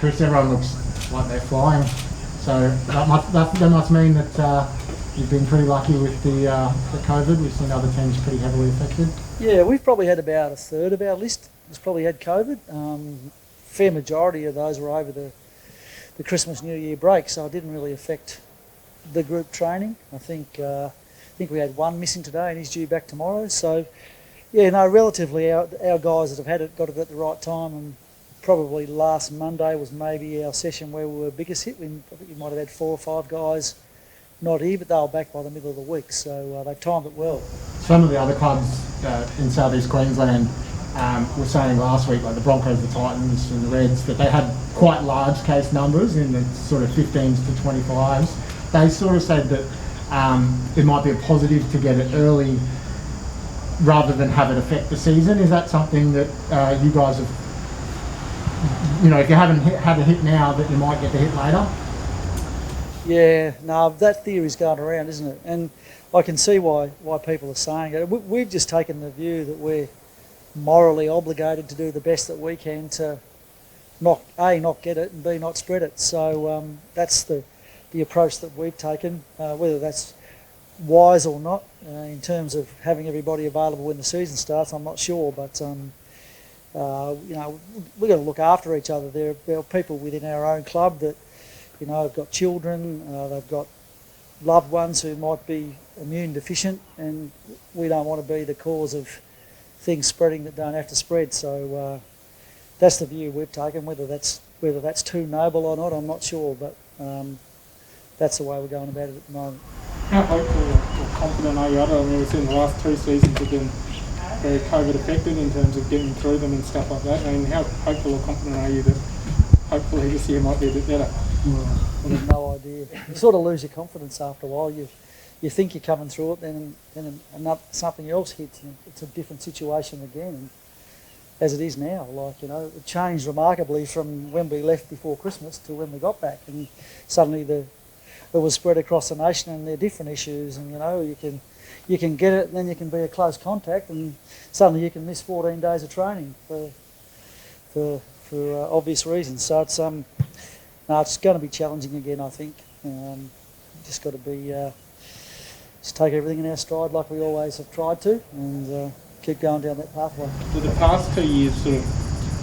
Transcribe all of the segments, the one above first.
Chris, everyone looks like they're flying. So that must mean that you've been pretty lucky with the COVID. We've seen other teams pretty heavily affected. Yeah, we've probably had about a third of our list has probably had COVID. Fair majority of those were over the Christmas New Year break, so it didn't really affect the group training. I think we had one missing today and he's due back tomorrow. So yeah, no, relatively our guys that have had it got it at the right time, and probably last Monday was maybe our session where we were biggest hit. I think we might have had 4 or 5 guys not here, but they were back by the middle of the week, so they've timed it well. Some of the other clubs in South East Queensland were saying last week, like the Broncos, the Titans and the Reds, that they had quite large case numbers in the sort of 15s to 25s. They sort of said that it might be a positive to get it early rather than have it affect the season. Is that something that you guys have, if you haven't had a hit now, that you might get the hit later? Yeah, no, that theory's going around, isn't it? And I can see why people are saying it. We've just taken the view that we're morally obligated to do the best that we can to not get it, and B, not spread it. So that's the approach that we've taken. Whether that's wise or not, in terms of having everybody available when the season starts, I'm not sure. But we've got to look after each other. There are people within our own club that have got children, they've got loved ones who might be immune deficient, and we don't want to be the cause of things spreading that don't have to spread. So that's the view we've taken. Whether that's too noble or not, I'm not sure, but that's the way we're going about it at the moment. How hopeful or confident are you? I mean, we've seen the last 2 seasons have been very COVID affected in terms of getting through them and stuff like that. I mean, how hopeful or confident are you that hopefully this year might be a bit better? Well, I've no idea. You sort of lose your confidence after a while. You think you're coming through it, then something else hits, and it's a different situation again. And as it is now, it changed remarkably from when we left before Christmas to when we got back, and suddenly it was spread across the nation, and there are different issues. And you can get it, and then you can be a close contact, and suddenly you can miss 14 days of training for obvious reasons. So it's it's going to be challenging again, I think. Just got to be just take everything in our stride like we always have tried to, and keep going down that pathway. Did the past 2 years sort of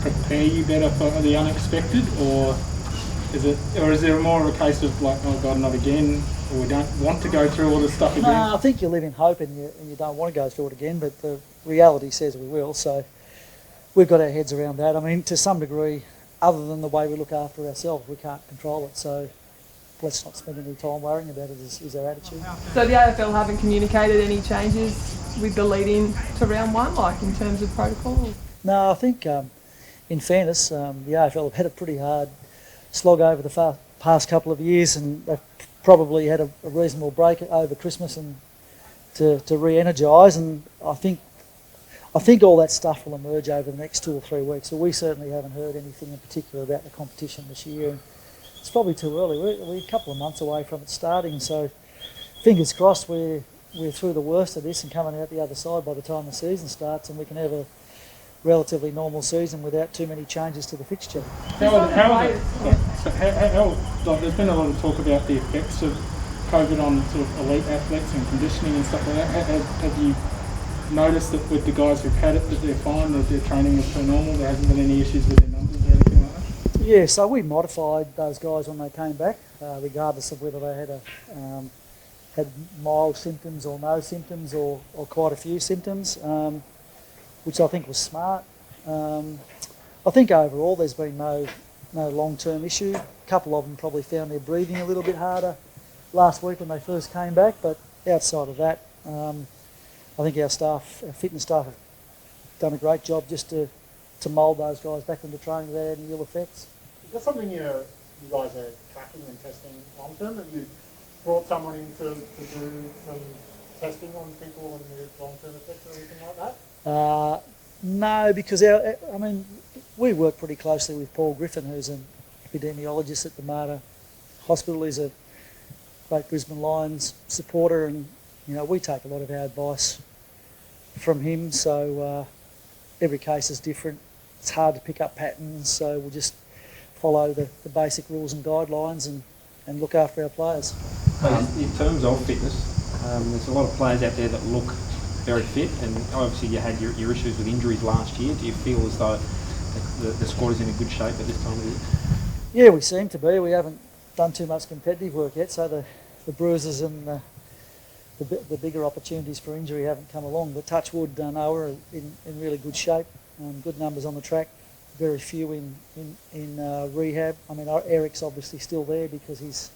prepare you better for the unexpected, or is there more of a case of like, oh God, not again, or we don't want to go through all this stuff again? No, I think you live in hope and you don't want to go through it again, but the reality says we will. So we've got our heads around that. I mean, to some degree, other than the way we look after ourselves, we can't control it. So let's not spend any time worrying about it, is our attitude. So the AFL haven't communicated any changes with the lead-in to round 1, like in terms of protocol? No, I think in fairness, the AFL have had a pretty hard slog over the past couple of years, and they've probably had a reasonable break over Christmas and to re-energise, and I think all that stuff will emerge over the next 2 or 3 weeks. So we certainly haven't heard anything in particular about the competition this year. And it's probably too early. We're a couple of months away from it starting, so fingers crossed we're through the worst of this and coming out the other side by the time the season starts, and we can have a relatively normal season without too many changes to the fixture. There's been a lot of talk about the effects of COVID on sort of elite athletes and conditioning and stuff like that. Have you noticed that with the guys who've had it, that they're fine, that their training is so normal, there hasn't been any issues with their numbers or anything like that? Yeah, so we modified those guys when they came back, regardless of whether they had mild symptoms or no symptoms or quite a few symptoms, which I think was smart. I think overall there's been no long-term issue. A couple of them probably found their breathing a little bit harder last week when they first came back, but outside of that, I think our fitness staff have done a great job just to mould those guys back into training without any ill effects. Is that something you guys are tracking and testing long term? That you brought someone in to do some testing on people and their long term effects or anything like that? No, because we work pretty closely with Paul Griffin, who's an epidemiologist at the Mater Hospital. He's a great Brisbane Lions supporter, and we take a lot of our advice from him. So every case is different. It's hard to pick up patterns, so we'll just follow the basic rules and guidelines and look after our players. In terms of fitness, there's a lot of players out there that look very fit, and obviously you had your issues with injuries last year. Do you feel as though the squad is in a good shape at this time of the year? Yeah, we seem to be. We haven't done too much competitive work yet, so the bruises and the bigger opportunities for injury haven't come along. But touch wood, no, we're in really good shape. Good numbers on the track. Very few in rehab. I mean, Eric's obviously still there because he's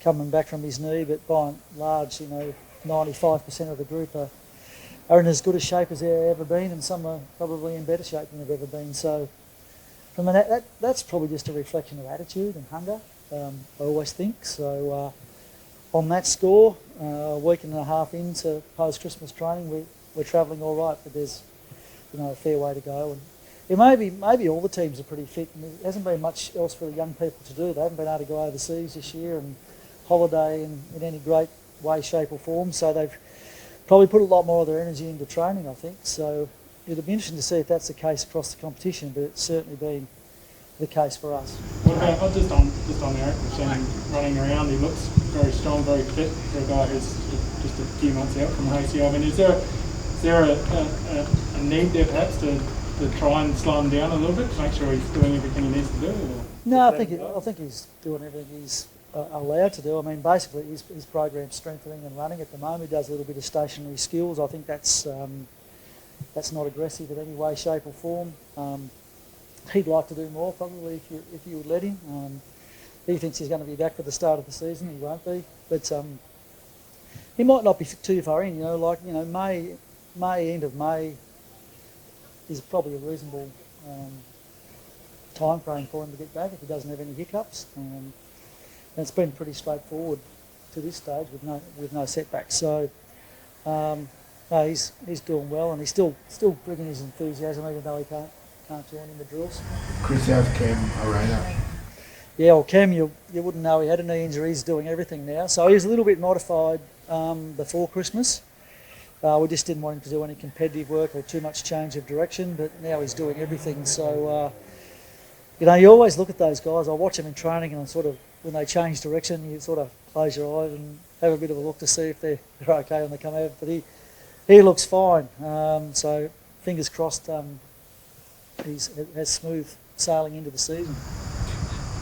coming back from his knee, but by and large, 95% of the group are in as good a shape as they've ever been, and some are probably in better shape than they've ever been. So, from that's probably just a reflection of attitude and hunger. I always think so. On that score, a week and a half into post-Christmas training, we're travelling all right, but there's a fair way to go. And it maybe all the teams are pretty fit, and there hasn't been much else for the young people to do. They haven't been able to go overseas this year and holiday in any great way, shape or form, so they've probably put a lot more of their energy into training, I think. So it'll be interesting to see if that's the case across the competition, but it's certainly been the case for us. What about just on Eric? We've seen him running around. He looks very strong, very fit for a guy who's just a few months out from ACL. I mean, is there a need there perhaps to try and slow him down a little bit to make sure he's doing everything he needs to do? Or no, I think he's doing everything he's allowed to do. I mean, basically his program's strengthening and running at the moment. He does a little bit of stationary skills. I think that's not aggressive in any way, shape or form. He'd like to do more probably if you would let him. He thinks he's going to be back for the start of the season. He won't be, but he might not be too far in. May, end of May is probably a reasonable time frame for him to get back if he doesn't have any hiccups. And it's been pretty straightforward to this stage with no setbacks. So no, he's doing well, and he's still bringing his enthusiasm even though he can't join in the drills. Chris, how's Cam Arena? Yeah, well, Cam, you wouldn't know he had a knee injury. He's doing everything now. So he was a little bit modified before Christmas. We just didn't want him to do any competitive work or too much change of direction, but now he's doing everything. So, you always look at those guys. I watch them in training, and when they change direction, you sort of close your eyes and have a bit of a look to see if they're okay when they come out. But he looks fine. So fingers crossed has smooth sailing into the season.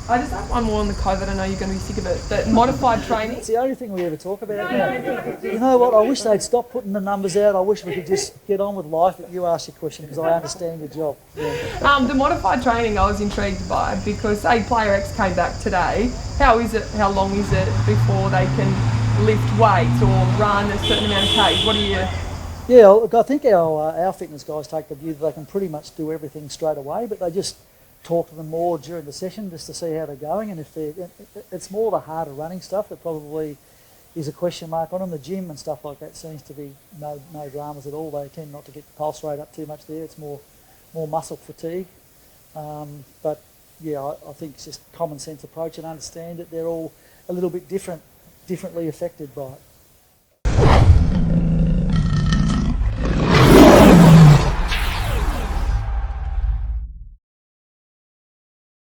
I just have one more on the COVID. I know you're going to be sick of it, but modified training. It's the only thing we ever talk about now. You know what? I wish they'd stop putting the numbers out. I wish we could just get on with life. But you ask your question because I understand your job. Yeah. The modified training I was intrigued by because, say, player X came back today. How is it? How long is it before they can lift weights or run a certain amount of Ks? What do you? Yeah, look, I think our fitness guys take the view that they can pretty much do everything straight away, but they just talk to them more during the session just to see how they're going, and it's more the harder running stuff that probably is a question mark on them. The gym and stuff like that seems to be no dramas at all. They tend not to get the pulse rate up too much there. It's more muscle fatigue. But yeah, I think it's just common sense approach and understand that they're all a little bit differently affected by it.